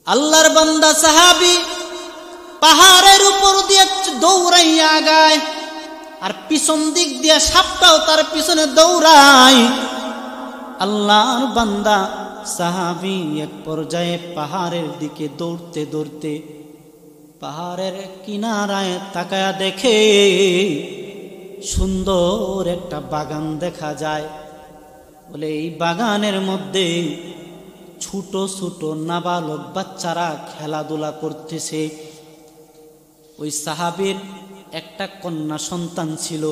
আল্লাহর বান্দা সাহাবী পাহাড়ের উপর দিয়ে দৌড়াইয়া আগায়, আর পিছন দিক দিয়ে সাপটাও তার পিছনে দৌড়ায়। আল্লাহর বান্দা সাহাবী এক পর্যায়ে পাহাড়ের দিকে দৌড়তে দৌড়তে পাহাড়ের কিনারায় তাকায়া দেখে সুন্দর একটা বাগান দেখা যায়। বলে এই বাগানের মধ্যে ছোট ছোট নাবালক বাচ্চারা খেলাধুলা করতেছে। ওই সাহাবীর একটা কন্যা সন্তান ছিল,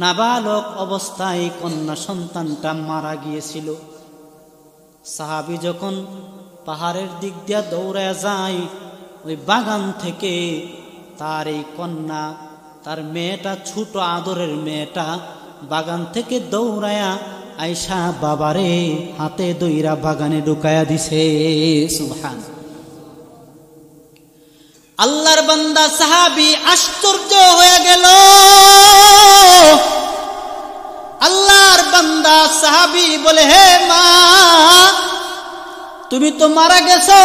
নাবালক অবস্থায় কন্যা সন্তানটা মারা গিয়েছিল। সাহাবী যখন পাহাড়ের দিক দিয়া দৌড়ায় যায়, ওই বাগান থেকে তার এই কন্যা, তার মেয়েটা, ছোট আদরের মেয়েটা বাগান থেকে দৌড়ায়া আয়সা বাবারে হাতে দইরা বাগানে ঢুকায়া দিছে। সুবহান। আল্লাহর বান্দা সাহাবী আশ্চর্য হয়ে গেল। আল্লাহর বান্দা সাহাবী বলে, হে মা, তুমি তো মারা গেছো,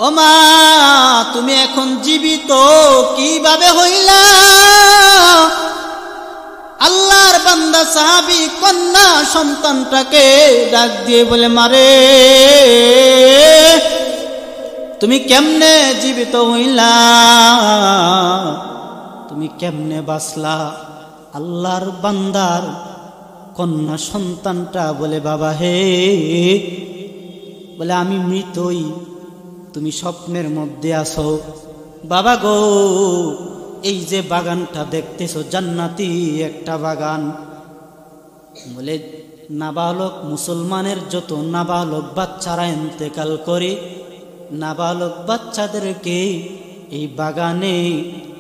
ও মা তুমি এখন জীবিত কিভাবে হইলা? আল্লাহর বান্দা সাহাবী কন্যা সন্তানটাকে ডাক দিয়ে বলে, মারে তুমি কেমনে জীবিত হইলা, তুমি কেমনে বাঁচলা? আল্লাহর বান্দার কন্যা সন্তানটা বলে, বাবা হে, বলে আমি মৃতই, তুমি স্বপ্নের মধ্যে আছো। বাবা গো, এই যে বাগানটা দেখতেছো জান্নাতি একটা বাগান। বলে নাবালক মুসলমানের যত নাবালক বাচ্চারা ইন্তেকাল করে, নাবালক বাচ্চাদেরকে এই বাগানে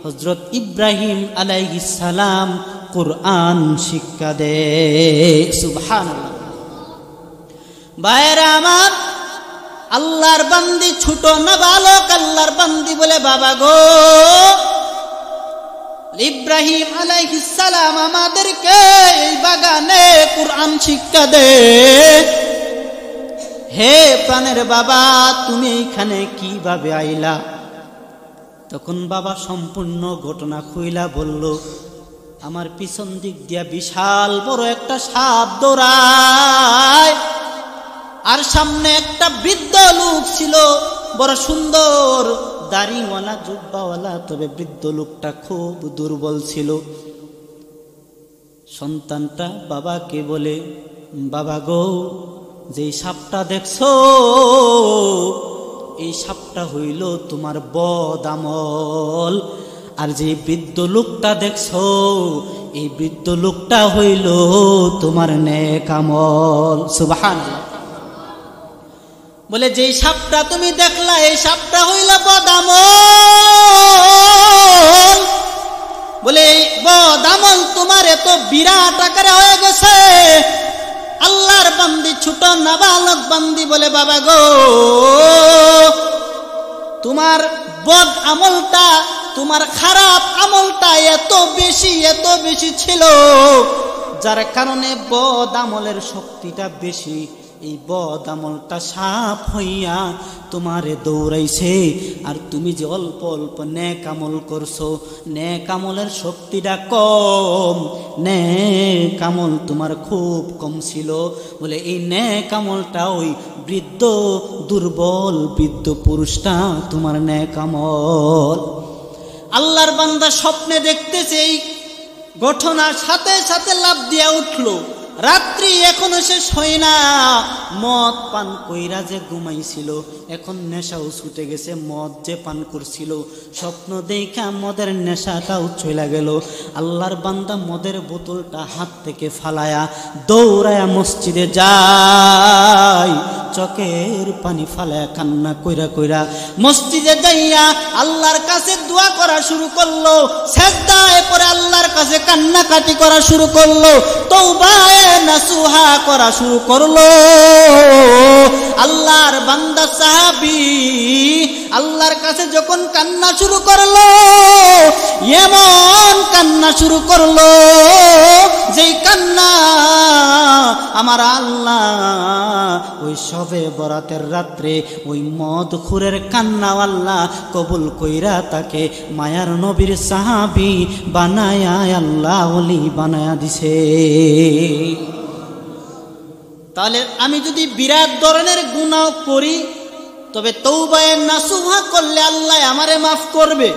হযরত ইব্রাহিম আলাইহিস সালাম কুরআন শিক্ষা দেয়। সুবহানাল্লাহ। ভাইরা আমার, আল্লাহর বান্দি ছোট নাবালক আল্লাহর বান্দি বলে, বাবা গো, ইব্রাহিম আলাইহিস সালাম আমাদেরকে এই বাগানে কুরআন শিক্ষা দে। হে প্রাণের বাবা, তুমি এইখানে কিভাবে আইলা? তখন বাবা সম্পূর্ণ ঘটনা খুইলা বলল, আমার পিছন দিক দিয়া বিশাল বড় একটা সাপ দৌড়ায়, আর সামনে একটা বৃদ্ধ লোক ছিল, বড় সুন্দর দাড়িওয়ালা জুব্বাওয়ালা, তবে বৃদ্ধ লোকটা খুব দুর্বল ছিল। সন্তানটা বাবাকে বলে, বাবা গো, যে সাপটা দেখছো, এই সাপটা হইল তোমার বদ আমল, আর যে বৃদ্ধ লোকটা দেখছো, এই বৃদ্ধ লোকটা হইল তোমার নেক আমল। সুবহানাল্লাহ। বলে যে সাপটা তুমি দেখলা, এই সাপটা হইল বদ আমল। বলে এই বদ আমল তোমার এত বিরাট আকারে হয়ে গেছে। আল্লাহর বান্দি ছোট নাবালক বান্দি বলে, বাবা গো, তোমার বদ আমলটা, তোমার খারাপ আমলটা এত বেশি ছিল, যার কারণে বদ আমলের শক্তিটা বেশি। এই বদ আমলটা সাপ হইয়া তোমারে দৌড়াইছে, আর তুমি যে অল্প অল্প নেক আমল করছো, নেক আমলের শক্তিটা কম, নেক আমল তোমার খুব কম ছিল। বলে এই নেক আমলটা ওই বৃদ্ধ দুর্বল বৃদ্ধ পুরুষটা তোমার নেক আমল। আল্লাহর বান্দা স্বপ্নে দেখতেছে এই ঘটনার সাথে সাথে লাফ দিয়া উঠলো। রাত্রি এখনো শেষ হয় না, মদ পান কইরা যে ঘুমাইছিল, এখন নেশাও ছুটে গেছে। মদ যে পান করছিল, স্বপ্ন দেখা মদের নেশাটাও চলে গেল। আল্লাহর বান্দা মদের বোতলটা হাত থেকে ফালায়া দৌড়ায়া মসজিদে যায়, চোখের পানি ফালায়া কান্না কইরা কইরা মসজিদে যাইয়া আল্লাহর কাছে দোয়া করা শুরু করলো। সিজদায় পড়ে আল্লাহর কাছে কান্নাকাটি করা শুরু করলো, তওবায়ে নাসুহা করা শুরু করলো। আল্লাহর বান্দা সাহাবী আল্লাহর কাছে যখন কান্না শুরু করলো, এমন কান্না শুরু করলো যেই কান্না আমার আল্লাহ ওই শবে বরাতের রাত্রে ওই মদখুরের কান্না আল্লাহ কবুল কইরা তাকে মায়ার নবীর সাহাবী বানায়া আল্লাহ ওলি বানায়া দিছে। তাহলে আমি যদি বিরাট ধরনের গুনাহ করি তবে তওবায়ে নাসুহা করলে আল্লাহ আমারে মাফ করবে।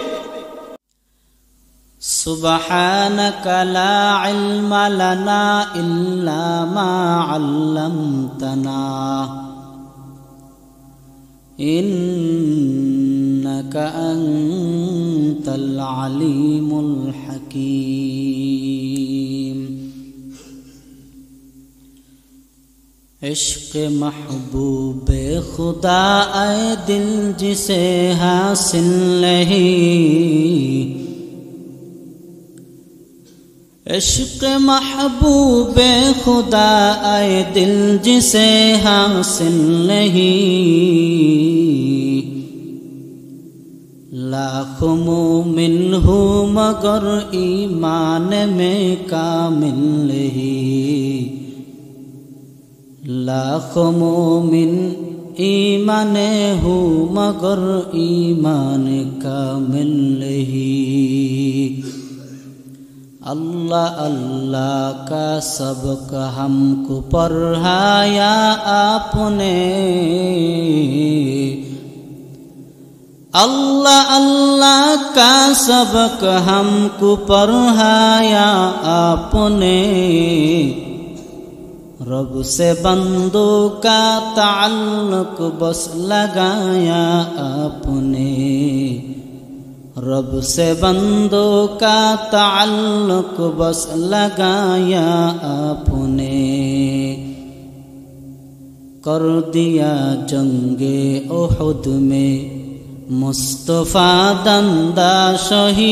সুবহানাকা লা ইলমা লানা ইল্লা মা আল্লামতানা ইন্নাকা আনতাল আলিমুল হাকীম। इश्क़ महबूब खुदा आए दिल जिसे हासिल नहीं, इश्क़ महबूब खुदा आए दिल जिसे हासिल नहीं, लाखों मोमिन हूँ मगर ईमान में कामिल नहीं, लाखों मोमिन ईमाने हूँ मगर ईमान कामिल नहीं। अल्लाह अल्लाह का सबक हमको पढ़ाया आपने, अल्लाह अल्लाह का सबक हमको पढ़ाया आपने, रब से बंदों का ताल्लुक बस लगाया आपने, रब से बंदों का ताल्लुक बस लगाया आपने, कर दिया जंगे उहुद में मुस्तफा दंदा शहीद,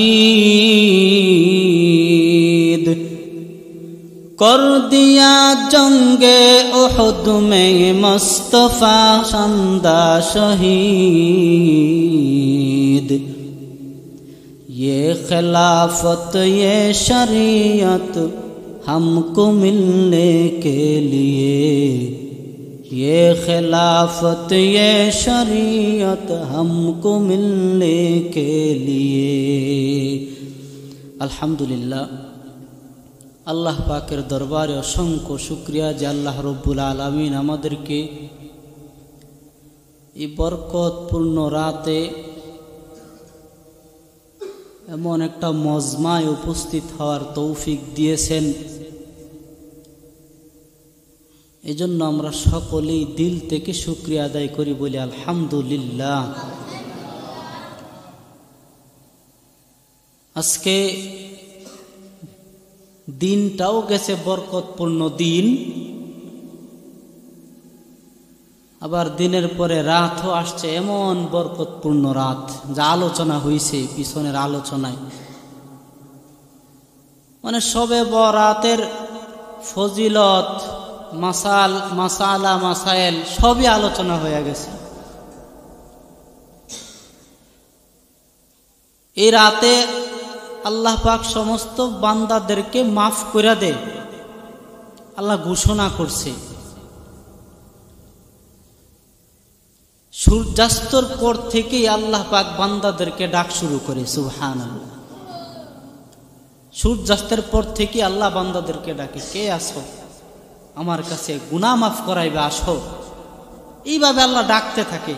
कर दिया जंगे उहुद में मुस्तफा शंदा शहीद, ये खिलाफत ये शरीयत हमको मिलने के लिए, ये खिलाफत ये शरीयत हमको मिलने के लिए। अल्हम्दुलिल्लाह, আল্লাহ পাকের দরবারে অসংখ্য শুকরিয়া যে আল্লাহ রব্বুল আলামিন আমাদেরকে এই বরকতপূর্ণ রাতে এমন একটা মজমায় উপস্থিত হওয়ার তৌফিক দিয়েছেন। এজন্য আমরা সকলেই দিল থেকে শুকরিয়া আদায় করি, বলি আলহামদুলিল্লাহ। আজকে দিনটাও গেছে বরকতপূর্ণ দিন, আবার দিনের পরে রাতও আসছে, এমন বরকতপূর্ণ রাত যা আলোচনা হয়েছে পিছনের আলোচনায়, মানে সবে বরাতের ফজিলত মাসালা মাসাইল সবই আলোচনা হয়ে গেছে। এই রাতে আল্লাহ পাক সমস্ত বান্দাদেরকে মাফ করে দেয়, আল্লাহ ঘোষণা করছে। সূর্যাস্তর পর থেকেই আল্লাহ পাক বান্দাদেরকে ডাক শুরু করে, সুবহানাল্লাহ। সূর্যাস্তের পর থেকে আল্লাহ বান্দাদেরকে ডাকে, কে আসো আমার কাছে গুনাহ মাফ করাইবে, আসো। এইভাবে আল্লাহ ডাকতে থাকে।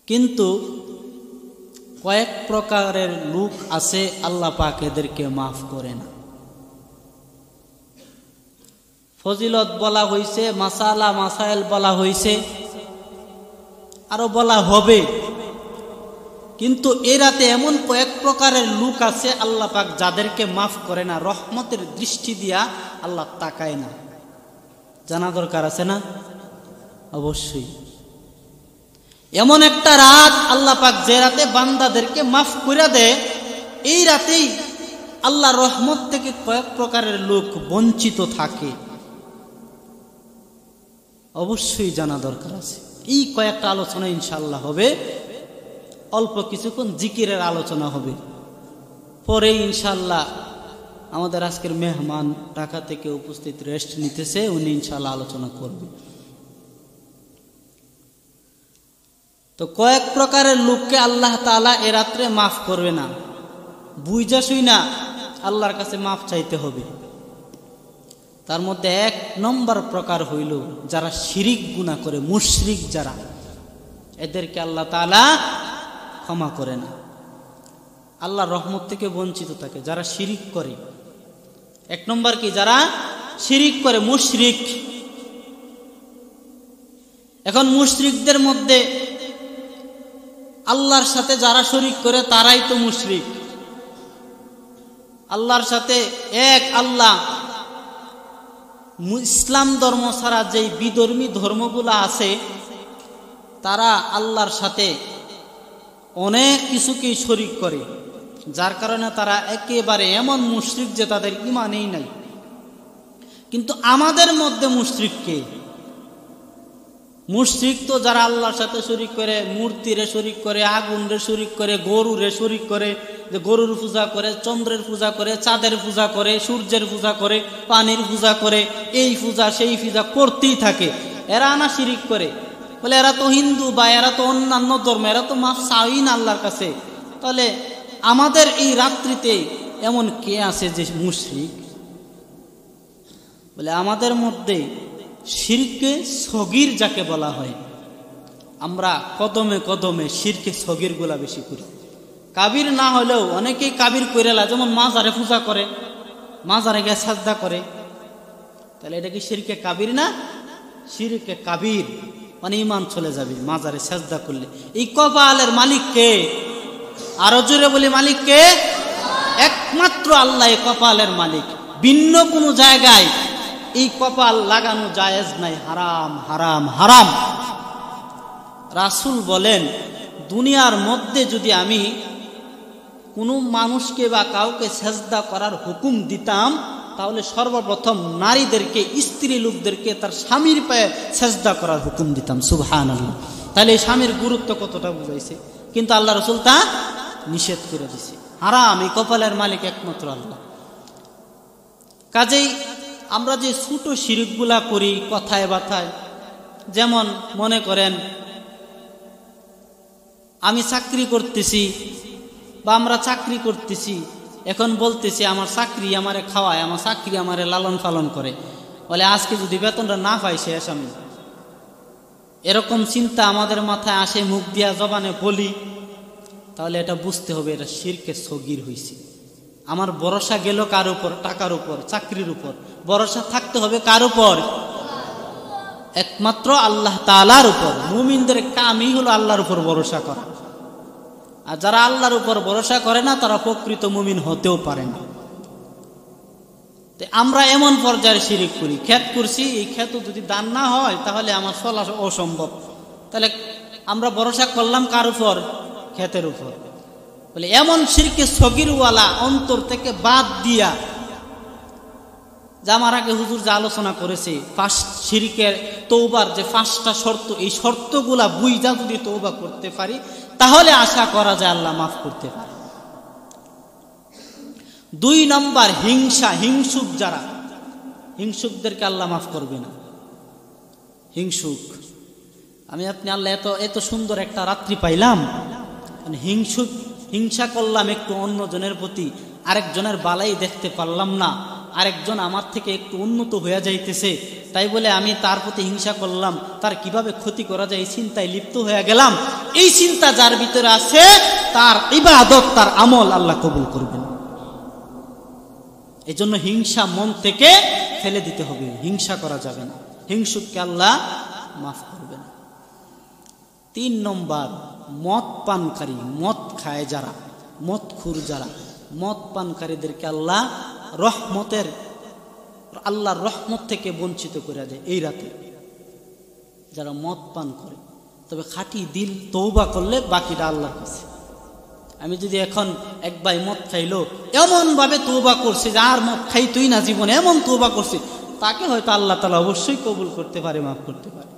কিন্তু কয়েক প্রকারের লোক আছে আল্লাহ পাক এদেরকে মাফ করে না। ফজিলত বলা হয়েছে, মাসালা মাসাইল বলা হয়েছে, আরো বলা হবে। কিন্তু এ রাতে এমন কয়েক প্রকারের লোক আছে আল্লাহ পাক যাদেরকে মাফ করে না, রহমতের দৃষ্টি দিয়া আল্লাহ তাকায় না। জানা দরকার আছে না? অবশ্যই। এমন একটা রাত আল্লাহ পাক যে রাতে বান্দাদেরকে মাফ করে দেয়, এই রাতেই আল্লাহ রহমত থেকে কয়েক প্রকারের লোক বঞ্চিত থাকে। অবশ্যই জানা দরকার আছে। এই কয়েকটা আলোচনা ইনশাআল্লাহ হবে, অল্প কিছুক্ষণ জিকিরের আলোচনা হবে, পরে ইনশাআল্লাহ আমাদের আজকের মেহমান ঢাকা থেকে উপস্থিত রেস্ট নিতেছে, উনি ইনশাআল্লাহ আলোচনা করবে। তো কয়েক প্রকারের লোককে আল্লাহ তাআলা এ রাত্রে মাফ করবে না, বুঝা শুই না আল্লাহর কাছে মাফ চাইতে হবে। তার মধ্যে 1 নম্বর প্রকার হইল যারা শিরিক গুনাহ করে, মুশরিক যারা, এদেরকে আল্লাহ তাআলা ক্ষমা করে না, আল্লাহর রহমত থেকে বঞ্চিত থাকে যারা শিরিক করে। 1 নম্বর কি? যারা শিরিক করে, মুশরিক। এখন মুশরিকদের মধ্যে আল্লাহর সাথে যারা শরীক করে তারাই তো মুশরিক। আল্লাহর সাথে এক আল্লাহ, ইসলাম ধর্ম ছাড়া যেই বিধর্মী ধর্মগুলো আছে তারা আল্লাহর সাথে অনেক কিছুকেই শরীক করে, যার কারণে তারা একেবারে এমন মুশরিক যে তাদের ঈমানই নাই। কিন্তু আমাদের মধ্যে মুশরিক কে? মুশরিক তো যারা আল্লাহর সাথে শরীক করে, মূর্তিরে শরীক করে, আগুনরে শরীক করে, গরুরে শরীক করে, যে গরুর পূজা করে, চন্দ্রের পূজা করে, চাঁদের পূজা করে, সূর্যের পূজা করে, পানির পূজা করে, এই পূজা সেই পূজা করতেই থাকে। এরা না শিরিক করে, বলে এরা তো হিন্দু বা এরা তো অন্যান্য ধর্ম, এরা তো মাফ চাই না আল্লাহর কাছে। তাহলে আমাদের এই রাত্রিতে এমন কে আছে যে মুশরিক? বলে আমাদের মধ্যে শিরকে সগীর যাকে বলা হয়, আমরা কদমে কদমে শিরকে সগীর গুলা বেশি করি। কাবির না হলেও অনেকেই কাবির কইরা, যেমন মাজারে পূজা করে, মাজারে গিয়ে সাজদা করে, তাহলে এটা কি শিরকে কাবির না? শিরকে কাবির মানে ঈমান চলে যাবে মাজারে সাজদা করলে। এই কপালের মালিক কে? আরো জোরে বলি, মালিক কে? একমাত্র আল্লাহ কপালের মালিক। ভিন্ন কোনো জায়গায় এই কপাল লাগানো জায়েজ নাই, হারাম হারাম হারাম। রাসূল বলেন, দুনিয়ার মধ্যে যদি আমি কোনো মানুষকে বা কাউকে সেজদা করার হুকুম দিতাম, তাহলে সর্বপ্রথম নারীদেরকে, স্ত্রী লোকদেরকে তার স্বামীর পায়ে সেজদা করার হুকুম দিতাম। সুবহানাল্লাহ। তাহলে এই স্বামীর গুরুত্ব কতটা বুঝাইছে। কিন্তু আল্লাহ রাসূল তা নিষেধ করে দিছে। হারাম, এই কপালের মালিক একমাত্র আল্লাহ। কাজেই আমরা যে ছোট শিরকগুলা করি কথায় বাথায়, যেমন মনে করেন আমি চাকরি করতেছি বা আমরা চাকরি করতেছি, এখন বলতেছি আমার চাকরি আমারে খাওয়ায়, আমার চাকরি আমারে লালন পালন করে, বলে আজকে যদি বেতনটা না পাই শেষ আমি। এরকম চিন্তা আমাদের মাথায় আসে, মুখ দিয়া জবানে বলি, তাহলে এটা বুঝতে হবে এটা শিরকে সগীর হইছে। আমার ভরসা গেল কার উপর? টাকার উপর, চাকরির উপর। ভরসা থাকতে হবে কার উপর? একমাত্র আল্লাহ তাআলার উপর। মুমিনদের কামই হলো আল্লাহর উপর ভরসা করা। আর যারা আল্লাহর উপর ভরসা করে না তারা প্রকৃত মুমিন হতেও পারে না। আমরা এমন পর্যায়ে শিরিক করি, ক্ষেত করছি, এই ক্ষেত যদি দান না হয় তাহলে আমার চলা অসম্ভব। তাহলে আমরা ভরসা করলাম কার উপর? ক্ষেতের উপর। বলে এমন শিরকে সগীরওয়ালা অন্তর থেকে বাদ দিয়া, যা আমার আগে হুজুর যা আলোচনা করেছে, শিরকের তওবার যে 5টা শর্ত, এই শর্তগুলা বুঝা যদি তওবা করতে পারি তাহলে আশা করা যায় আল্লাহ মাফ করতে পারে। 2 নম্বর হিংসা, হিংসুক যারা, হিংসুকদেরকে আল্লাহ মাফ করবে না। হিংসুক, আমি আপনি আল্লাহ এত সুন্দর একটা রাত্রি পাইলাম, হিংসুক, হিংসা করলাম একটু অন্যজনের প্রতি, আরেকজনের বালাই দেখতে পারলাম না, আরেকজন আমার থেকে একটু উন্নত হয়ে যাইতেছে, তাই বলে আমি তার প্রতি হিংসা করলাম, তার কিভাবে ক্ষতি করা যায় এই চিন্তায় লিপ্ত হয়ে গেলাম। এই চিন্তা যার ভিতরে আছে তার ইবাদত, তার আমল আল্লাহ কবুল করবেন। এই জন্য হিংসা মন থেকে ফেলে দিতে হবে, হিংসা করা যাবে না, হিংসুককে আল্লাহ মাফ করবে না। 3 নম্বর মদ পানকারী, মদ খায় যারা, মদখুর যারা, মদ পানকারীদেরকে আল্লাহ আল্লাহর রহমত থেকে বঞ্চিত করে দেয় এই রাতে। যারা মদ পান করে, তবে খাঁটি দিল তওবা করলে বাকিটা আল্লাহর কাছে। আমি যদি এখন এক ভাই মদ খাইলো, এমন ভাবে তওবা করছে যে আর মদ খাইতই না জীবনে, এমন তওবা করছে, তাকে হয়তো আল্লাহ তাআলা অবশ্যই কবুল করতে পারে, মাফ করতে পারে।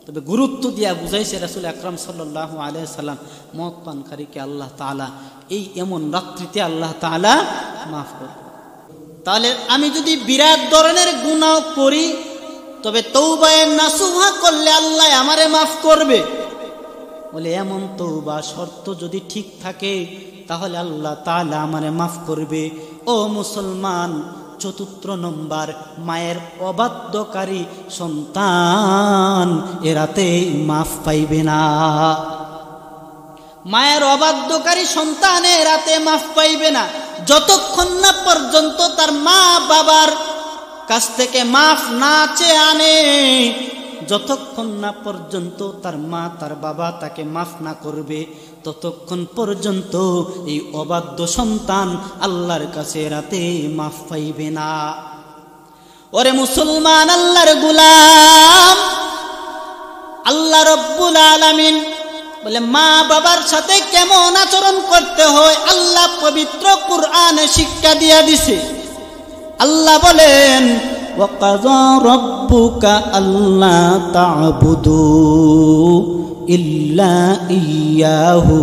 তবে গুরুত্ব দিয়া বুঝাইছে রাসূল আকরাম সাল্লাল্লাহু আলাইহি সাল্লাম, মদ পানকারীকে আল্লাহ তাআলা এই এমন রাত্রিতে আল্লাহ তাআলা মাফ করবে। তাহলে আমি যদি বিরাট ধরনের গুনাহ করি, তবে তওবায়ে নাসুহা করলে আল্লাহ আমারে মাফ করবে। বলে এমন তওবা শর্ত যদি ঠিক থাকে তাহলে আল্লাহ তাআলা আমারে মাফ করবে। ও মুসলমান, চতুর্থ নম্বর, মায়ের অবাধ্যকারী সন্তান এ রাতে মাফ পাইবে না। মায়ের অবাধ্যকারী সন্তান এ রাতে মাফ পাইবে না যতক্ষণ না পর্যন্ত তার মা বাবার কাছ থেকে মাফ না চেয়ে আনে, যতক্ষণ না পর্যন্ত তার মা তার বাবা তাকে মাফ না করবে, ততক্ষণ পর্যন্ত এই অবাধ্য সন্তান আল্লাহর কাছে রাতে মাফ পাইবে না। ওরে মুসলমান, আল্লাহর গোলাম, আল্লাহ রব্বুল আলামিন বলে মা বাবার সাথে কেমন আচরণ করতে হয় আল্লাহ পবিত্র কুরআনে শিক্ষা দিয়া দিছে। আল্লাহ বলেন, ওয়াকাযা রাব্বুকা আল্লা তা'বুদু ইল্লা ইয়্যাহু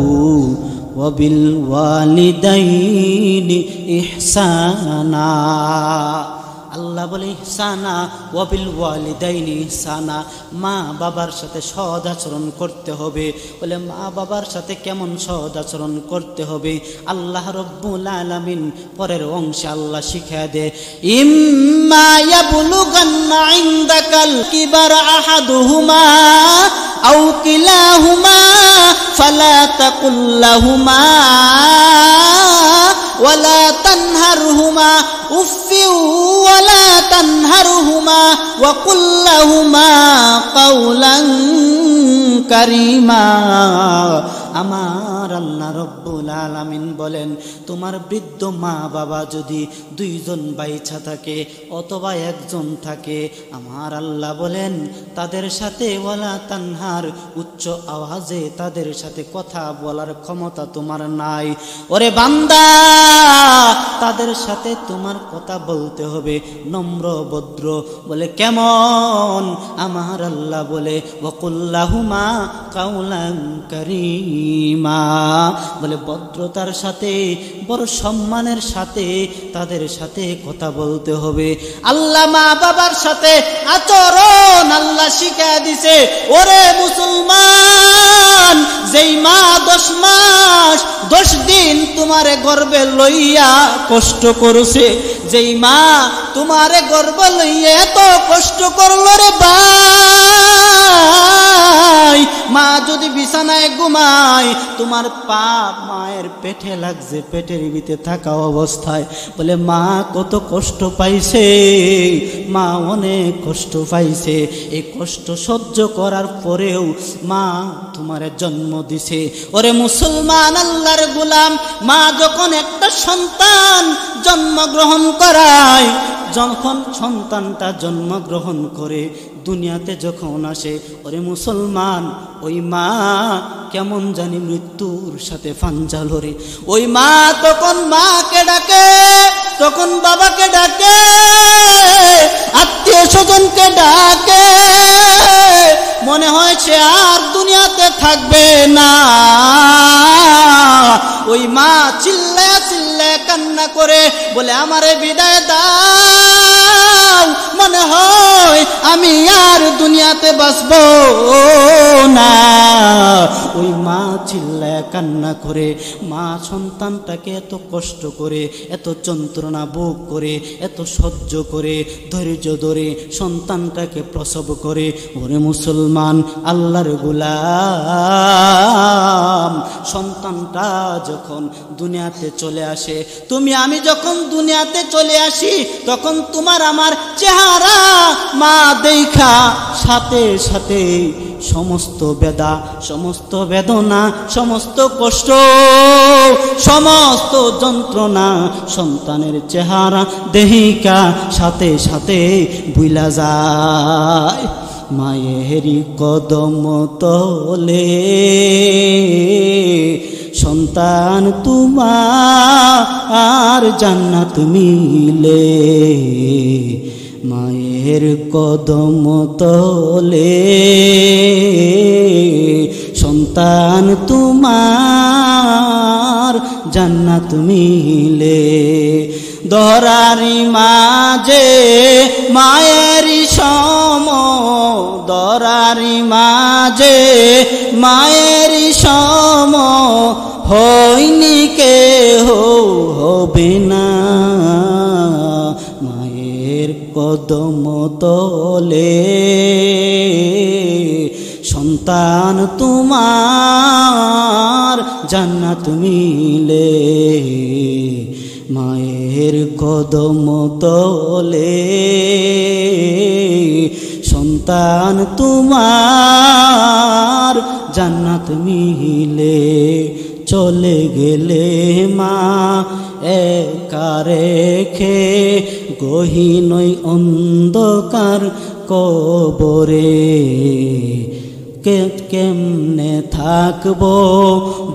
ওয়া বিল ওয়ালিদাইনি ইহসানা। আল্লাহ বলে ইহসানা, ওয়া বিল ওয়ালিদাইনি ইহসানা, মা বাবার সাথে সৎ আচরণ করতে হবে। বলে মা বাবার সাথে কেমন সৎ আচরণ করতে হবে আল্লাহ রব্বুল আলামিন পরের অংশে আল্লাহ শিখিয়ে দেয়। ইম্মা ইয়াবলুগান্না ইনদাকাল কিবার আহাদুহুমা আও কিলাহুমা ফালা তাকুল লাহুমা ওয়ালা তানহারহুমা উফফিউ ওয়ালা তানহারহুমা ওয়া কুল লাহুমা কাওলান কারীমা। আমার আল্লাহ রব্বুল আলামিন বলেন, তোমার বৃদ্ধ মা বাবা যদি দুইজন বাইচা থাকে অথবা একজন থাকে, আমার আল্লাহ বলেন তাদের সাথে ওয়ালা তানহার, উচ্চ আওয়াজে তাদের সাথে কথা বলার ক্ষমতা তোমার নাই। ওরে বান্দা, তাদের সাথে তোমার কথা বলতে হবে নম্র ভদ্র। বলে কেমন? আমার আল্লাহ বলে ওয়াকুল্লাহুমা কাওলান কারীমা, বলে ভদ্রতার সাথে বড় সম্মানের সাথে তাদের সাথে কথা বলতে হবে। আল্লাহ মা বাবার সাথে আচরণ আল্লাহ শিখিয়ে দিছে। ওরে মুসলমান, যেই মা 10 মাস 10 দিন তোমারে গর্ভে লইয়া কষ্ট করছে, যেই মা তোমারে গর্ভে লইয়া এত কষ্ট করলো রে ভাই, মা যদি বিছানায় ঘুমায় তোমার পাপ মায়ের পেটে লাগছে, পেটের ভিতরে থাকা অবস্থায়। বলে মা কত কষ্ট পাইছে, মা অনেক কষ্ট পাইছে। এই কষ্ট সহ্য করার পরেও মা তোমারে জন্ম দিছে। ওরে মুসলমান, আল্লাহর গোলাম, মা যখন একটা সন্তান জন্মগ্রহণ করায়, যখন সন্তানটা জন্মগ্রহণ করে দুনিয়াতে যখন আসে, ওরে মুসলমান, ওই মা কেমন জানি মৃত্যুর সাথে ফাঞ্জা লড়ে। ওই মা তখন মাকে ডাকে, তখন বাবাকে ডাকে, আত্মীয় স্বজনকে ডাকে, মনে হয়েছে আর দুনিয়াতে থাকবে না। ওই মা চিল্লায়া চিল্লায়া কান্না করে বলে আমারে বিদায় দাও, মনে হয় আমি আর দুনিয়াতে বাঁচবো না। ওই মা চিল্লায়া কান্না করে, মা সন্তানটাকে এত কষ্ট করে, এত যন্ত্রণা ভোগ করে, এত সহ্য করে, ধৈর্য ধরে সন্তানটাকে প্রসব করে। ওরে মুসলমান, আল্লাহর গোলাম, সন্তানটা যখন দুনিয়াতে চলে আসে, তুমি আমি যখন দুনিয়াতে চলে আসি, তখন তোমার আমার চেহারা মা দেখা সাথে সাথে সমস্ত বেদা, সমস্ত বেদনা, সমস্ত কষ্ট, সমস্ত যন্ত্রণা সন্তানের চেহারা দেহিকা সাথে সাথে ভুলা যায়। মায়েরই কদম তলে সন্তান তোমার জান্নাত মিলে, মায়ের কদম তলে সন্তান তোমার জান্নাত মিলে দহরারি মাঝে মায়েরই সম দরারি মাঝে মায়েরই সম হইনি কেহ হবে না মায়ের কদম তলে সন্তান তোমার জান্নাত মিলে মায়ের কদম তলে সন্তান তোমার জান্নাত মিলে চলে গেলে মা একা রেখে গহীন অন্ধকার কবরে কেমনে থাকবো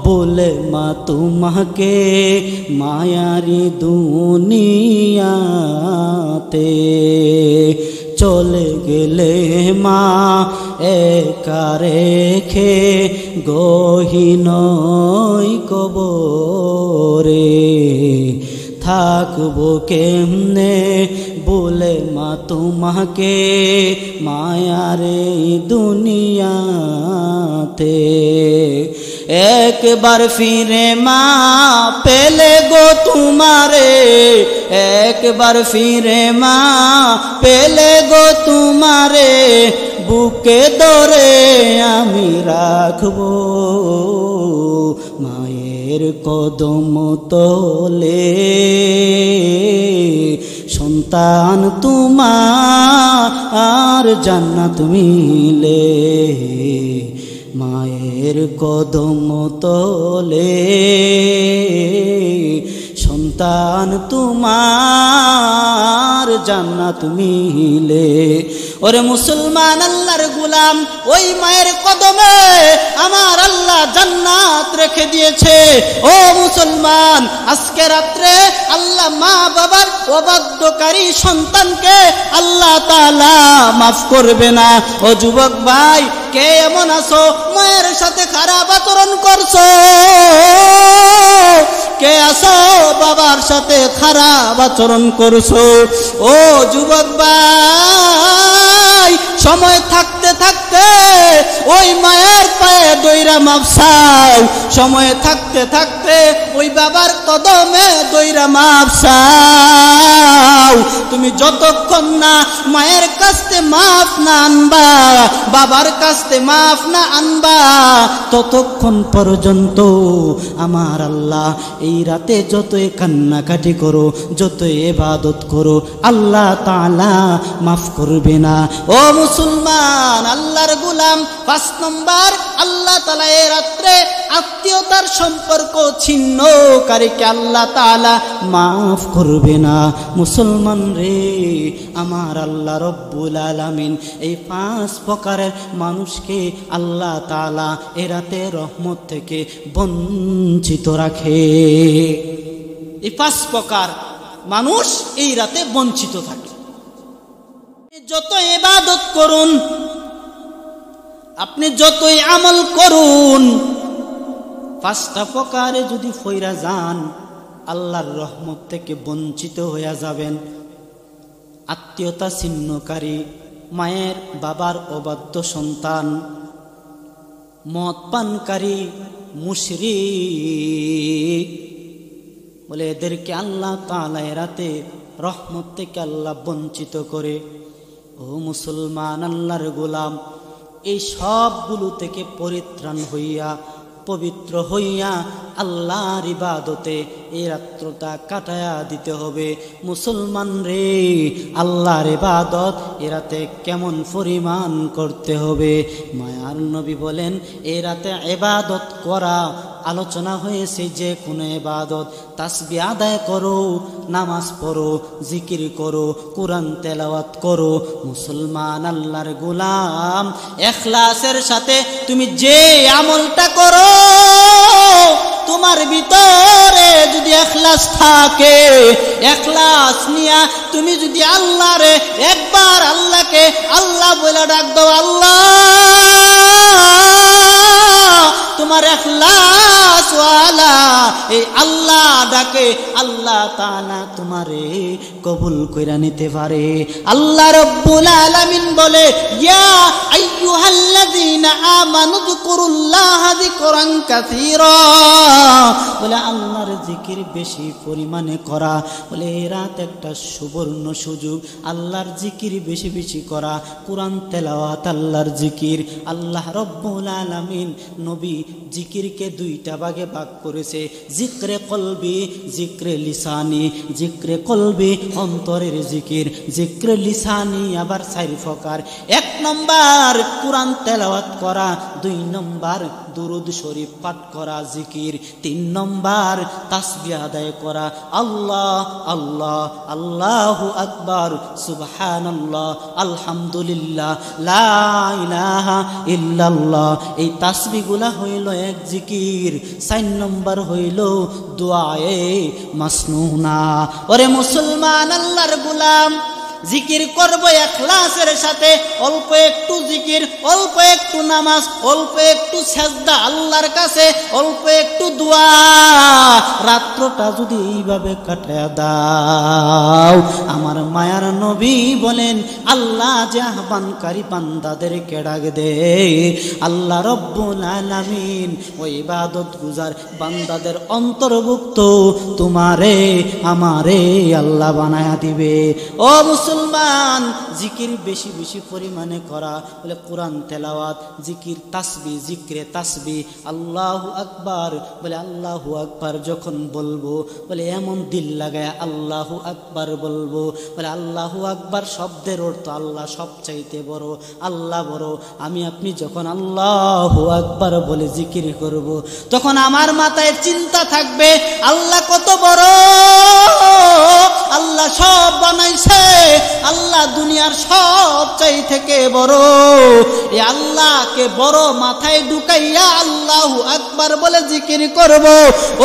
বলে মা তোমাকে মায়ারি দুনিয়াতে চলে গেলে মা একা রেখে গহীন কবরে থাকবো কেমনে বলে মা তোমাকে মায়ারে দুনিয়াতে একবার ফিরে মা পেলে গো তোমারে একবার ফিরে মা পেলে গো তোমারে বুকে ধরে আমি রাখবো মায়ের কদম তলে সন্তান তোমার জান্নাত মিলে মায়ের কদম তলে সন্তান তোমার জান্নাত মিলে ওরে মুসলমান আল্লাহর গোলাম ওই মায়ের কদমে আমার আল্লাহ জান্নাত রেখে দিয়েছে ও মুসলমান আজকে রাত্রে আল্লাহ মা বাবার অবাধ্যকারী সন্তানকে আল্লাহ তাআলা মাফ করবে না ও যুবক ভাই কে এমন আছো মায়ের সাথে খারাপ আচরণ করছো কে আছো বাবার সাথে খারাপ আচরণ করছো ও যুবক ভাই সময় থাকতে থাকতে ওই মায়ের পায়ে দইরা মাপ চাও সময় থাকতে থাকতে ওই বাবার কদমে দইরা মাপ চাও তুমি যতক্ষণ না মায়ের কাছে মাফ না আনবা বাবার কাছে মাফ না আনবা ততক্ষণ পর্যন্ত আমার আল্লাহ এই রাতে যতই কান্নাকাটি করো যতই ইবাদত করো আল্লাহ তাআলা মাফ করবে না ও মুসলমান আল্লাহর গোলাম 5 নম্বর আল্লাহ তাআলা এই রাতে আত্মীয়তার সম্পর্ক ছিন্নকারীকে আল্লাহ তাআলা মাফ করবে না মুসলমান রে আমার আল্লাহ রব্বুল আলামিন এই 5 প্রকারের মানুষকে আল্লাহ তাআলা এই রাতে রহমত থেকে বঞ্চিত রাখে এই 5 প্রকার মানুষ এই রাতে বঞ্চিত থাকে যত ইবাদত করুন আপনি যতই আমল করুন 5টা প্রকারে যদি ফইরা যান আল্লাহর রহমত থেকে বঞ্চিত হয়ে যাবেন আত্মীয়তা ছিন্নকারী মায়ের বাবার অবাধ্য সন্তান মদ পানকারী মুশরিক বলে এদেরকে আল্লাহ তাআলা রাতে রহমত থেকে আল্লাহ বঞ্চিত করে ও মুসলমান আল্লাহর গোলাম এই সবগুলো থেকে পরিত্রাণ হইয়া পবিত্র হইয়া আল্লাহর ইবাদতে এই রাত্রটা কাটায়া দিতে হবে মুসলমান রে আল্লাহর ইবাদত এই রাতে কেমন পরিমাণ করতে হবে মায়ার নবী বলেন এই রাতে ইবাদত করা আলোচনা হয়েছে যে কোনো ইবাদত তাসবিহ আদায় করো নামাজ পড়ো জিকির করো কোরআন তেলাওয়াত করো মুসলমান আল্লাহর গোলাম ইখলাসের সাথে তুমি যে আমলটা করো তোমার ভিতরে যদি ইখলাস থাকে, ইখলাস নিয়া তুমি যদি আল্লাহরে একবার আল্লাহকে আল্লাহ বলে ডাক দাও, আল্লাহ, তোমার ইখলাস ওয়ালা এই আল্লাহ ডাকে আল্লাহ তাআলা তোমারে কবুল কইরা নিতে পারে। আল্লাহ রাব্বুল আলামিন বলে, ইয়া আইয়ুহাল্লাযীনা আমানু যিকুরুল্লাহা যিকরান কাসীরা, বলে আল্লাহর জিকির বেশি পরিমাণে করা। বলে এই রাত একটা সুবর্ণ সুযোগ, আল্লাহর জিকির বেশি বেশি করা, কোরআন তেলাওয়াত, আল্লাহর জিকির। আল্লাহ রাব্বুল আলামিন নবী জিকিরকে দুইটা ভাগে ভাগ করেছে, জিক্রে কলবি, জিক্রে লিসানি। জিক্রে কলবি অন্তরের জিকির, জিক্রে লিসানি আবার 4 প্রকার। 1 নম্বর কোরআন তেলাওয়াত করা, 2 নম্বর দুরুদ শরীফ পাঠ করা জিকির, 3 নম্বর তাসবিহ আদায় করা, আল্লাহ আল্লাহ আল্লাহু আকবার, সুবহানাল্লাহ, আলহামদুলিল্লাহ, লা ইলাহা ইল্লাল্লাহ। এই তাসবিহগুলা হইল এক জিকির। 4 নম্বর হইল দুআয়ে মাসনুনা। ওরে মুসলমান, আল্লাহর গোলাম, জিকির করবো ইখলাসের সাথে। অল্প একটু জিকির, অল্প একটু নামাজ, অল্প একটু সাজদা আল্লাহর কাছে, অল্প একটু দোয়া, রাত্রটা যদি এইভাবে কাটায়া দাও, আমার মায়ার নবী বলেন, আল্লাহ যে আহ্বানকারী বান্দাদেরকে ডাক দে, আল্লাহ রব্বুল আলামিন ওই ইবাদত গুজার বান্দাদের অন্তর্ভুক্ত তোমারে আমারে আল্লাহ বানায়া দিবে। ও মুসলমান, জিকির বেশি বেশি পরিমাণে করা। বলে কোরআন তেলাওয়াত, জিকির, তাসবিহ, জিক্রে তাসবিহ, আল্লাহু আকবার। বলে আল্লাহু আকবার যখন বলবো, বলে এমন দিল লাগায় আল্লাহু আকবার বলবো। বলে আল্লাহু আকবার শব্দের অর্থ আল্লাহ সবচাইতে বড়, আল্লাহ বড়। আমি আপনি যখন আল্লাহু আকবার বলে জিকির করব, তখন আমার মাথায় চিন্তা থাকবে আল্লাহ কত বড়, আল্লাহ সব বানাইছে, আল্লাহ দুনিয়ার সব চাই থেকে বড়। এই আল্লাহকে বড় মাথায় ঢুকাইয়া আল্লাহু আকবার বলে জিকির করব।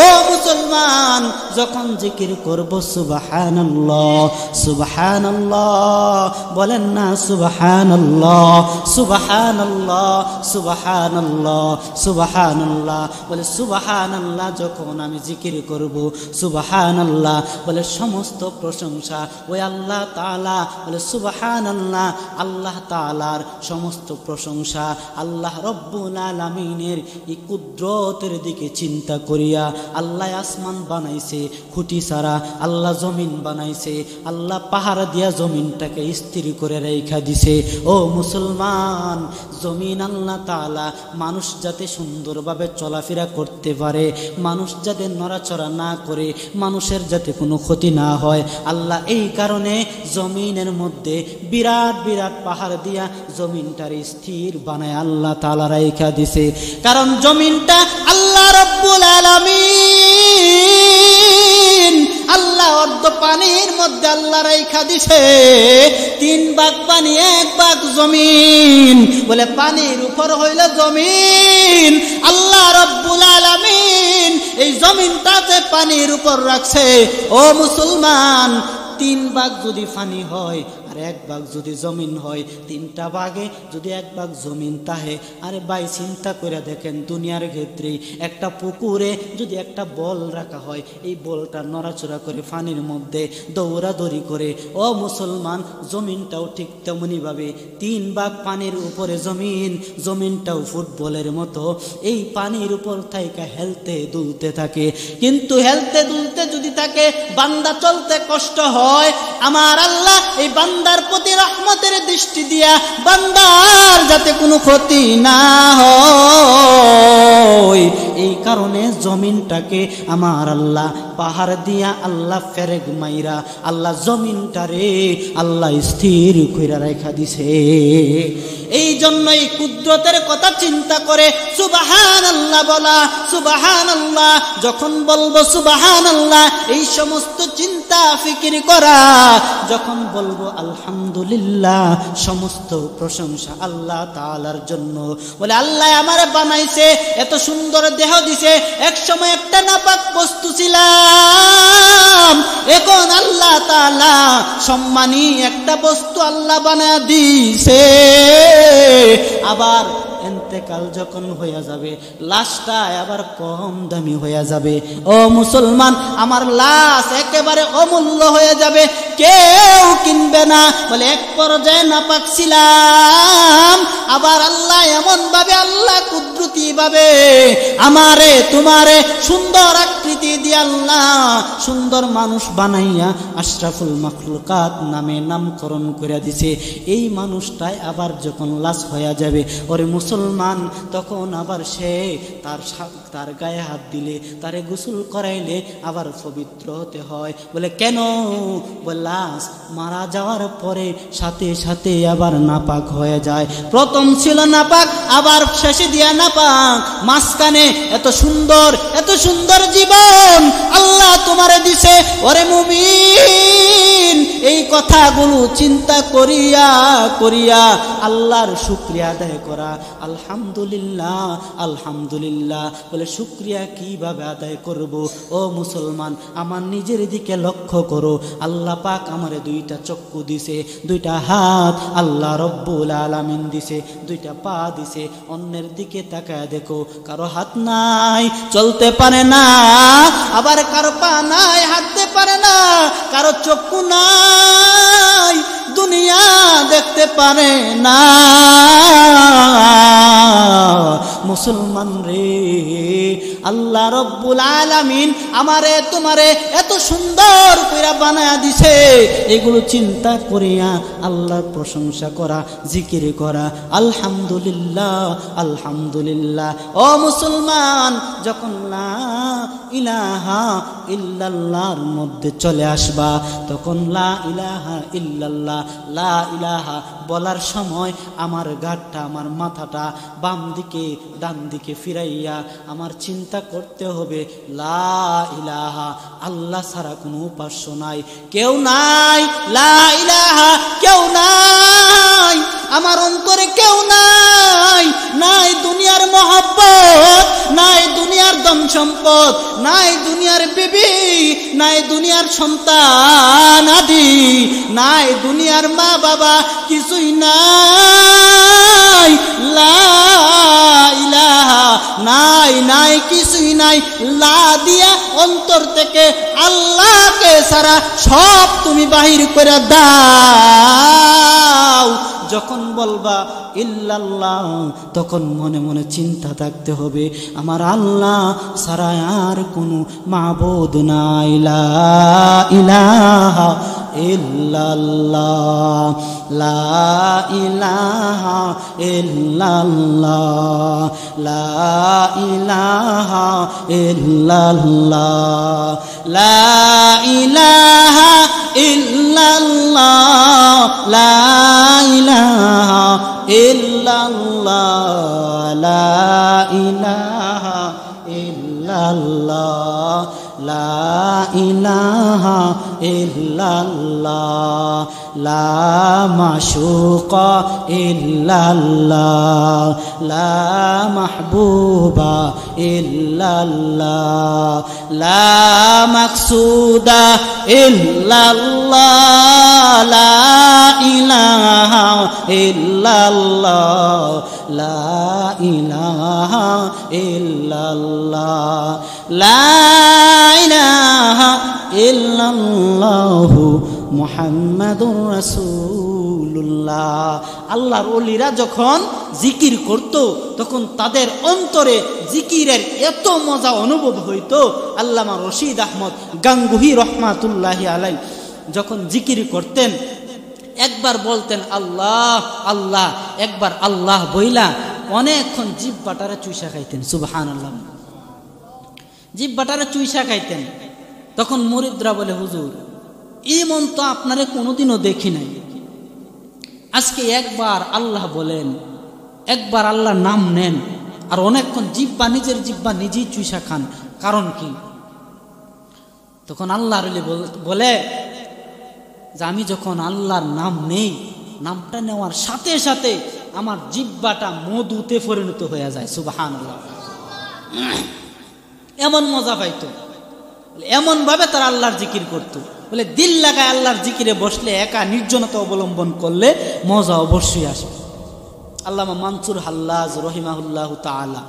ও মুসলমান, যখন জিকির করব, সুবহানাল্লাহ সুবহানাল্লাহ বলেন না, সুবহানাল্লাহ সুবহানাল্লাহ সুবহানাল্লাহ সুবহানাল্লাহ। বলে সুবহানাল্লাহ যখন আমি জিকির করব, সুবহানাল্লাহ বলে সমস্ত প্রশংসা ওই আল্লাহ তাআলা। বলে সুবহানাল্লাহ, আল্লাহ তাআলার সমস্ত প্রশংসা। আল্লাহ রব্বুল আলামিনের এই কুদরতের দিকে চিন্তা করিয়া, আল্লাহ আসমান বানাইছে খুঁটি ছাড়া, আল্লাহ জমিন বানাইছে, আল্লাহ পাহাড় দিয়া জমিনটাকে স্থির করে রেখা দিছে। ও মুসলমান, জমিন আল্লাহ তাআলা মানুষ যাতে সুন্দরভাবে চলাফেরা করতে পারে, মানুষ যাতে নড়াচড়া না করে, মানুষের যাতে কোনো ক্ষতি না হয়, আল্লাহ এই কারণে জমিনের মধ্যে বিরাট বিরাট পাহাড় দিয়া জমিনটার স্থির বানায় আল্লাহ তাআলা রাইখা দিছে। কারণ জমিনটা আল্লাহ রব্বুল আলামিন আল্লাহ অর্ধ পানির মধ্যে আল্লাহ রাইখা দিছে। 3 ভাগ পানি, 1 ভাগ জমিন। বলে পানির উপর হইল জমিন, আল্লাহ রব্বুল আলামিন এই জমিনটাতে পানির উপর রাখছে। ও মুসলমান, 3 ভাগ যদি পানি হয় আর 1 ভাগ যদি জমিন হয়, 3টা ভাগে যদি 1 ভাগ জমিন তাহে, আরে ভাই চিন্তা করে দেখেন, দুনিয়ার ক্ষেত্রে একটা পুকুরে যদি একটা বল রাখা হয়, এই বলটা নড়াচড়া করে পানির মধ্যে দৌড়াদৌড়ি করে। ও মুসলমান, জমিনটাও ঠিক তেমনি ভাবে 3 ভাগ পানির উপরে জমিন, জমিনটাও ফুটবলের মতো এই পানির উপর থাইকা হেলতে দুলতে থাকে। কিন্তু হেলতে দুলতে যদি থাকে, বান্দা চলতে কষ্ট হয়, আমার আল্লাহ এই বান্দার প্রতি রহমতের দৃষ্টি দিয়া বান্দার যাতে কোনো ক্ষতি না হয়, এই কারণে জমিনটাকে আমার আল্লাহ পাহাড় দিয়া আল্লাহ ফেরেগ মাইরা আল্লাহ জমিনটারে আল্লাহ স্থির কইরা রেখা দিছে। এই জন্যই কুদরতের কথা চিন্তা করে সুবহানাল্লাহ বলা, সুবহানাল্লাহ যখন বলবো সুবহানাল্লাহ, এই সমস্ত চিন্তা ফিকির করা। যখন বলবো আলহামদুলিল্লাহ, সমস্ত প্রশংসা আল্লাহ তাআলার জন্য। বলে আল্লাহ আমারে বানাইছে, এত সুন্দর দেহ দিছে। এক সময় একটা নাপাক বস্তু ছিলাম, এখন আল্লাহ তাআলা সম্মানী একটা বস্তু আল্লাহ বানায় দিছে। আবার ইন্তেকাল যখন হয়ে যাবে, লাশটা আবার কম দামি হয়ে যাবে। ও মুসলমান, আমার লাশ একেবারে অমূল্য হয়ে যাবে, কেউ কিনবে না। বলে এক পর্যায়ে নাপাক ছিলাম, আবার আল্লাহ এমন ভাবে, আল্লাহ কুদরতি ভাবে আমারে তোমারে সুন্দর আকৃতি দিয়ে আল্লাহ সুন্দর মানুষ বানাইয়া আশরাফুল মাখলুকাত নামে নামকরণ করে দিছে। এই মানুষটাই আবার যখন লাশ হয়ে যাবে, ওরে মুসলমান, তখন আবার সে তার গায়ে হাত দিলে, তারে গোসল করাইলে আবার পবিত্র হতে হয়। বলে কেন? বলে লাশ মারা যাওয়ার পরে সাথে সাথে আবার নাপাক হয়ে যায়। প্রথম ছিল নাপাক, আবার শেষে দিয়া নাপাক, মাঝখানে এত সুন্দর জীবন আল্লাহ তোমারে দিছে। ওরে মুমিন, এই কথাগুলো চিন্তা করিয়া করিয়া আল্লাহর শুকরিয়া আদায় করা। আলহামদুলিল্লাহ, আলহামদুলিল্লাহ। বলে শুকরিয়া কিভাবে আদায় করব? ও মুসলমান, আমার নিজের দিকে লক্ষ্য করো। আল্লাহ পাক আমারে দুইটা চক্ষু দিছে, দুইটা হাত আল্লাহ রব্বুল আলামিন দিছে, দুইটা পা দিছে। অন্যের দিকে তাকায় দেখো, কারো হাত নাই, চলতে পারে না, আবার কারো পা নাই, হাঁটতে পারে না, কারো চক্ষু নাই, দুনিয়া দেখতে পারে না। মুসলমান রে, আল্লাহ রব্বুল আলামিন আমারে তোমারে এত সুন্দর কইরা বানায়া দিছে। এগুলো চিন্তা করিয়া আল্লাহর প্রশংসা করা, জিকির করা, আলহামদুলিল্লাহ, আলহামদুলিল্লাহ। ও মুসলমান, যখন লা ইলাহা ইল্লাল্লাহর মধ্যে চলে আসবা, তখন লা ইলাহা ইল্লাল্লাহ, লা ইলাহা বলার সময় আমার গাঁটটা, আমার মাথাটা বাম দিকে ডান দিকে ফিরাইয়া আমার চিন্তা করতে হবে, লা ইলাহা, আল্লাহ ছাড়া কোনো উপাস্য নাই, কেউ নাই, লা ইলাহা, কেউ নাই, আমার অন্তরে কেউ নাই, নাই দুনিয়ার মহব্বত, নাই দুনিয়ার ধন সম্পদ, নাই দুনিয়ার বিবি, নাই দুনিয়ার সন্তান আদি, নাই দুনিয়ার মা বাবা, কিছুই নাই, লা ইলাহা, নাই, নাই কিছুই নাই। লা দিয়া অন্তর থেকে আল্লাহকে ছাড়া সব তুমি বাহির করে দাও। যখন বলবা ইল্লাল্লাহ, তখন মনে মনে চিন্তা থাকতে হবে, আমার আল্লাহ ছাড়া আর কোনো মাবুদ নাই। লা ইলাহা ইল্লাল্লাহ, লা ইলাহা ইল্লাল্লাহ, লা ইলাহা ইল্লাল্লাহ, লা ইলাহা ইল্লাল্লাহ, লা ইলাহা ইল্লাল্লাহ, লা ইলাহা ইল্লাল্লাহ, লা ইলাহা ইল্লাল্লাহ, লা মাশুকা ইল্লাল্লাহ, লা মাহবুবা ইল্লাল্লাহ, লা মাকসুদা ইল্লাল্লাহ, লা ইলাহা ইল্লাল্লাহ, লা ইলাহা ইল্লাল্লাহ, লা ইলাহা ইল্লাল্লাহু মুহাম্মাদুর রাসূলুল্লাহ। আল্লাহর ওলিরা যখন জিকির করত, তখন তাদের অন্তরে জিকিরের এত মজা অনুভব হইত। আল্লামা রশিদ আহমদ গাঙ্গুহি রহমাতুল্লাহি আলাই যখন জিকির করতেন, একবার বলতেন আল্লাহ আল্লাহ, একবার আল্লাহ বইলা অনেকক্ষণ জিহ্বাটারে চুইসা খাইতেন। সুবহানাল্লাহ, জিহ্বাটারে চুইসা খাইতেন। তখন মুরিদরা বলে, হুজুর এমন তো আপনারে কোনোদিনও দেখি নাই, আজকে একবার আল্লাহ বলেন, একবার আল্লাহর নাম নেন, আর অনেকক্ষণ জিহ্বা, নিজের জিহ্বা নিজেই চুইসা খান, কারণ কি? তখন আল্লাহর ওলি বলে যে আমি যখন আল্লাহর নাম নেই, নামটা নেওয়ার সাথে সাথে আমার জিহ্বাটা মধুতে পরিণত হয়ে যায়। সুবহানাল্লাহ। এমন মজা পাইতো, এমন ভাবে তারা আল্লাহর জিকির করত। বলে দিল লাগায় আল্লাহর জিকিরে বসলে, একা নির্জনতা অবলম্বন করলে মজা অবশ্যই আসবে। আল্লামা মানসুর হাল্লাজ রহিমাহুল্লাহ তাআলা,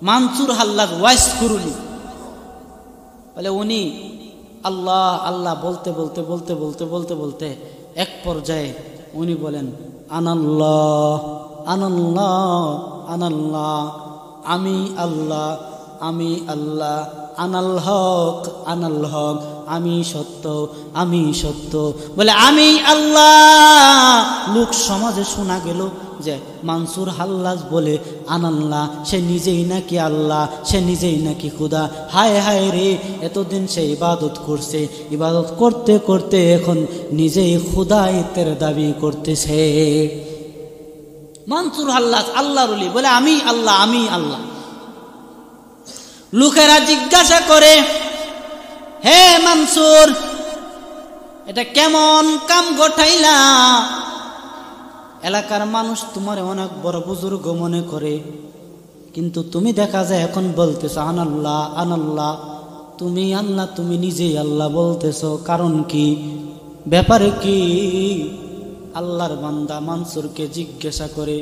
মানসুর হাল্লাজ ওয়াইস কুরুলি, বলে উনি আল্লাহ আল্লাহ বলতে বলতে বলতে বলতে বলতে বলতে এক পর্যায়ে উনি বলেন আনাল্লাহ আনাল্লাহ আনাল্লাহ, আমি আল্লাহ আমি আল্লাহ, আনাল হক আনাল হক, আমি সত্য আমি সত্য। বলে আমি আল্লাহ। লোক সমাজে শোনা গেল যে মানসুর হাল্লাজ বলে আনাল্লাহ, সে নিজেই নাকি আল্লাহ, সে নিজেই নাকি খুদা। হায় হায় রে, এতদিন সে ইবাদত করছে, ইবাদত করতে করতে এখন নিজেই খুদায়তের দাবি করতেছে। মানসুর হাল্লাজ আল্লাহর ওলি, বলে আমি আল্লাহ আমি আল্লাহ। লোকেরা জিজ্ঞাসা করে, হে মানসুর, এটা কেমন কাম ঘটাইলা? এলাকার মানুষ তোমার অনেক বড় বুজুর্গ মনে করে, কিন্তু তুমি দেখা যায় এখন বলতেছ আনাল্লাহ আনাল্লাহ, তুমি আল্লাহ, তুমি নিজেই আল্লাহ বলতেছ, কারণ কি, ব্যাপারে কি? আল্লাহর বান্দা মানসুরকে জিজ্ঞাসা করে।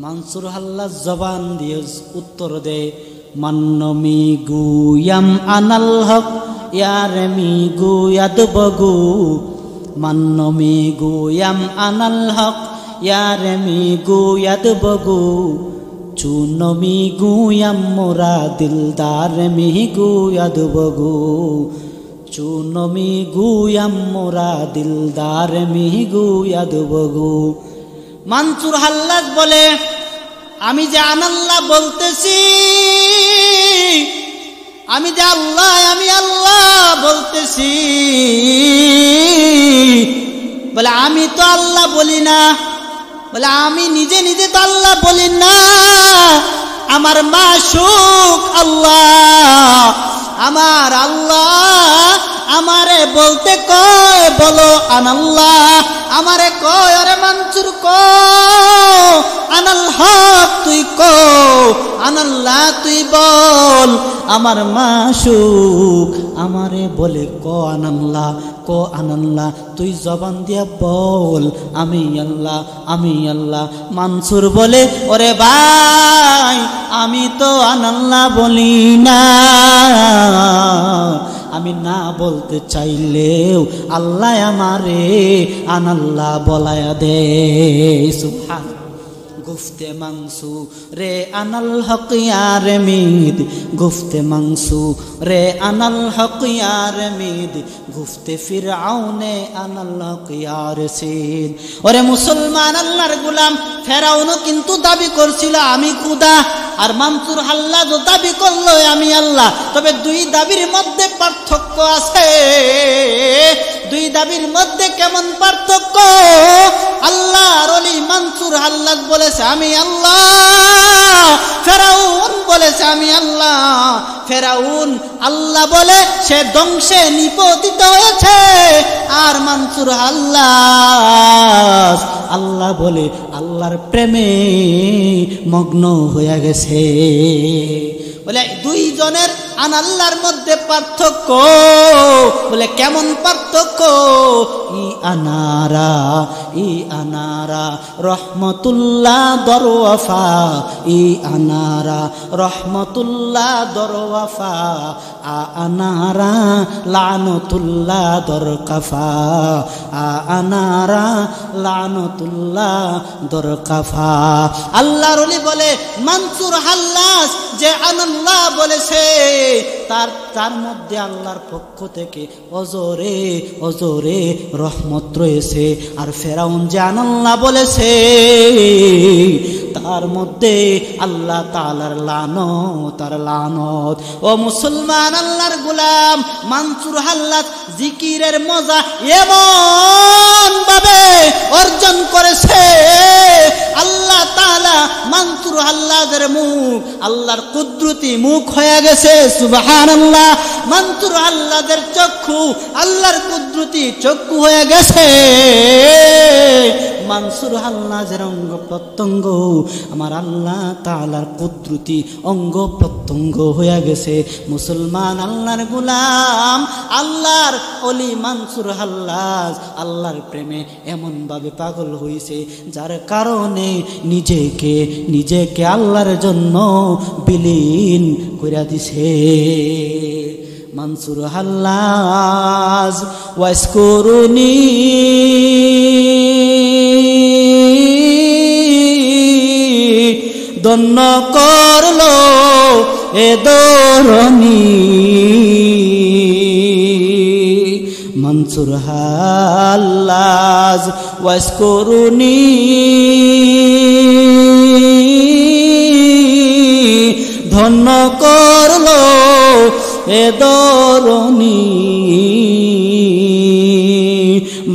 মানসুর হাল্লাজ জবান দিয়ে উত্তর দেয়, মান্নমি গুয়াম আনাল হক ইয়ারমি গুয়াদ বগু, মান্নমি গুয়াম আনাল হক ইয়ারমি গুয়াদ বগু, চুনমি গুয়াম মোরা দিলদার মি গুয়াদ বগু, চুনমি গুয়াম মোরা দিলদার মি গুয়াদ বগু। মানসুর হাল্লাজ বলে, আমি যে আনাল্লাহ বলতেছি, আমি যে আল্লাহ আমি আল্লাহ বলতেছি, বলে আমি তো আল্লাহ বলি না, বলে আমি নিজে নিজে তো আল্লাহ বলি না, আমার মাশুক আল্লাহ, আমার আল্লাহ আমারে বলতে কয় বলো আনাল্লাহ, আমারে কয় আরে মানসুর কয় আনাল হক তুই কয় আনাল্লাহ তুই বল, আমার মাশুক আমারে বলে ক আনাল্লাহ ক আনাল্লাহ, তুই জবান দিয়া বল আমি আল্লাহ আমি আল্লাহ। মানসুর বলে, ওরে ভাই আমি তো আনাল্লাহ বলি না, আমি না বলতে চাইলেও আল্লাহ আমারে আনাল্লাহ বলায়া দে। সুবহান। গুফতে মাংসু রে আনাল হক ইয়ার মিদ, গুফতে মাংসু রে আনাল হক ইয়ার মিদ, গুফতে ফিরআউনে আনাল হক ইয়ার সিদ। ওরে মুসলমান আল্লাহর গোলাম, ফেরাউনও কিন্তু দাবি করছিল আমি খোদা, আর মানসুর হাল্লাজও দাবি করলো আমি আল্লাহ। তবে দুই দাবির মধ্যে পার্থক্য আছে। দুই দাবির মধ্যে কেমন পার্থক্য? আল্লাহর ওলি মানসুর হাল্লাজ বলেছে আমি আল্লাহ, ফেরাউন বলেছে আমি আল্লাহ। ফেরাউন আল্লাহ বলে সে ধ্বংসে নিপতিত হয়েছে, আর মানসুর হাল্লাজ আল্লাহ বলে আল্লাহর প্রেমে মগ্ন হয়ে গেছে। বলে দুইজনের আনাল্লাহর মধ্যে পার্থক্য। বলে কেমন পার্থক্য? ই আনারা রহমতুল্লাহ দরওয়াফা, ই আনারা রহমতুল্লাহ দরওয়াফা, আনারা লানতুল্লাহ দরকাফা, আনারা লানতুল্লাহ দরকাফা। আল্লাহর ওলি বলে মানসুর হাল্লাজ যে আনাল্লাহ বলেছে তার মধ্যে আল্লাহর পক্ষ থেকে অজরে অজরে রহমত রয়েছে, আর ফেরাউন যে আনাল্লাহ বলেছে তার মধ্যে আল্লাহ তাআলার লানত আর লানত। ও মুসলমান আল্লাহর গোলাম, মানসুর হাল্লাজ জিকিরের মজা এমন ভাবে অর্জন করেছে, আল্লাহ তাআলা মানসুর হাল্লাজের মুখ আল্লাহর কুদরতি মুখ হয়ে গেছে। সুবহানাল্লাহ। মানসুর হাল্লাজের চক্ষু আল্লাহর কুদরতি চক্ষু হয়ে গেছে। মানসুর হাল্লাজের অঙ্গ প্রত্যঙ্গ আমার আল্লাহ তাআলার কুদরতি অঙ্গ প্রত্যঙ্গ হয়ে গেছে। মুসলমান আল্লাহর গোলাম, আল্লাহর ওলি মানসুর হাল্লাজ আল্লাহর প্রেমে এমনভাবে পাগল হয়েছে যার কারণে নিজেকে আল্লাহর জন্য বিলীন কইরা দিছে। মানসুর হাল্লাজ ওয়াসকুরুনি দন্ন করলো এ দরনি। মানসুর হাল্লাজ ওয়াসকুরুনি ধন্য করলো এ দরনি।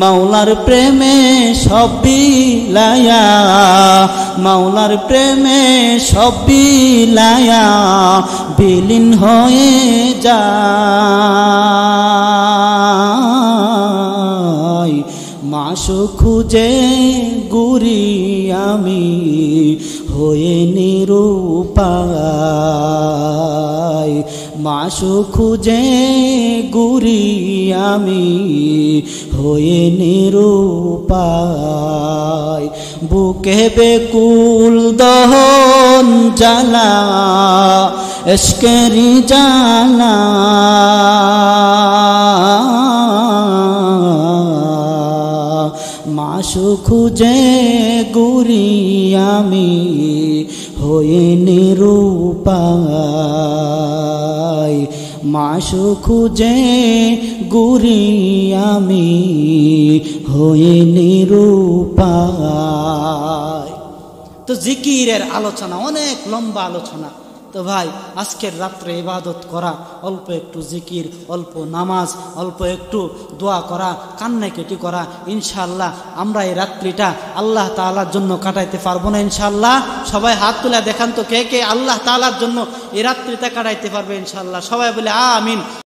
মাওলার প্রেমে সব বিলায়া, মাওলার প্রেমে সব বিলায়া বিলীন হয়ে যায়। মাশূক খুঁজে ঘুরি আমি হয়ে নিরুপায়, মাশূক খুঁজে ঘুরি আমি হয়ে নিরুপায়। বুকে বেকুল দহন জ্বালা ইশকেরি জ্বালা, মাশূক খুঁজে ঘুরি আমি হয়ে নিরুপায়, মাশূক খুঁজে ঘুরি আমি হয়ে নিরুপায়। তো জিকিরের আলোচনা অনেক লম্বা আলোচনা। তো ভাই আজকের রাত্রে ইবাদত করা, অল্প একটু জিকির, অল্প নামাজ, অল্প একটু দোয়া করা, কান্নাকাটি করা, ইনশাআল্লাহ আমরা এই রাত্রিটা আল্লাহ তাআলার জন্য কাটাইতে পারবো না ইনশাআল্লাহ? সবাই হাত তুলে দেখান তো কে কে আল্লাহ তাআলার জন্য এই রাত্রিটা কাটাইতে পারবে ইনশাআল্লাহ? সবাই বলে আমিন।